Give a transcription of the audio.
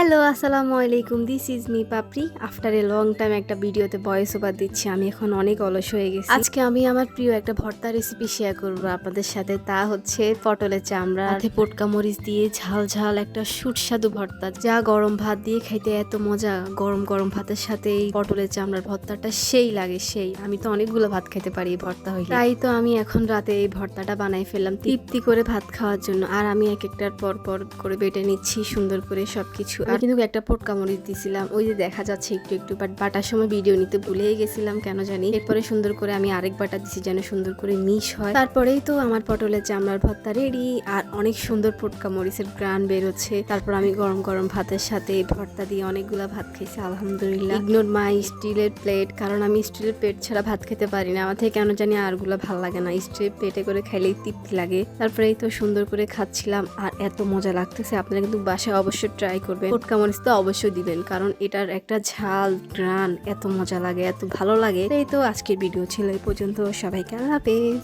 Hello, আসসালামু আলাইকুম। This is me Papri. After a long time একটা ভিডিওতে ভয়েস ওভার দিচ্ছি। আমি এখন অনেক অলস হয়ে গেছি। আজকে আমি আমার প্রিয় একটা ভর্তা রেসিপি শেয়ার করব আপনাদের সাথে। তা হচ্ছে পটলের চামড়া সাথে পোটকা মরিচ দিয়ে ঝাল ঝাল একটা সুস্বাদু ভর্তা, যা গরম ভাত দিয়ে খাইতে এত মজা। গরম গরম ভাতের সাথে এই পটলের চামড়ার ভর্তাটা সেই লাগে, সেই। আমি তো অনেকগুলো ভাত খেতে পারি এই ভর্তা হইলে। তাই তো আমি এখন রাতে এই ভর্তাটা বানাই ফেললাম তৃপ্তি করে ভাত খাওয়ার জন্য। আর আমি এক একটার পর পর করে বেটে নিচ্ছি সুন্দর করে সবকিছু। আর কিন্তু একটা পোটকা মরিচ দিছিলাম, ওই যে দেখা যাচ্ছে একটু একটু, বাট বাটার সময় ভিডিও নিতে ভুলেই গেছিলাম কেন জানি। এরপরে সুন্দর করে আমি আরেক বাটা দিছি যেন সুন্দর করে মিশ হয়। তারপরেই তো আমার পটলের চামড়ার ভর্তা রেডি। আর অনেক সুন্দর পোটকা মরিচের গ্রান বেরোচ্ছে। তারপর আমি গরম গরম ভাতের সাথে ভর্তা দিয়ে অনেকগুলা ভাত খেয়েছি আলহামদুলিল্লাহ। ইগনোর মাই স্টিলের প্লেট, কারণ আমি স্টিলের প্লেট ছাড়া ভাত খেতে পারি না। আমার থেকে কেন জানি আরগুলো ভালো লাগে না, স্টিলের প্লেটে করে খাইলেই তৃপ্তি লাগে। তারপরেই তো সুন্দর করে খাচ্ছিলাম আর এত মজা লাগতেছে। আপনারা কিন্তু বাসায় অবশ্যই ট্রাই করবেন। পোটকা মরিচ তো অবশ্যই দিবেন, কারণ এটার একটা ঝাল গ্রান এত মজা লাগে, এত ভালো লাগে। এই তো আজকের ভিডিও ছিল এই পর্যন্ত। সবাইকে আল্লাহ হাফেজ।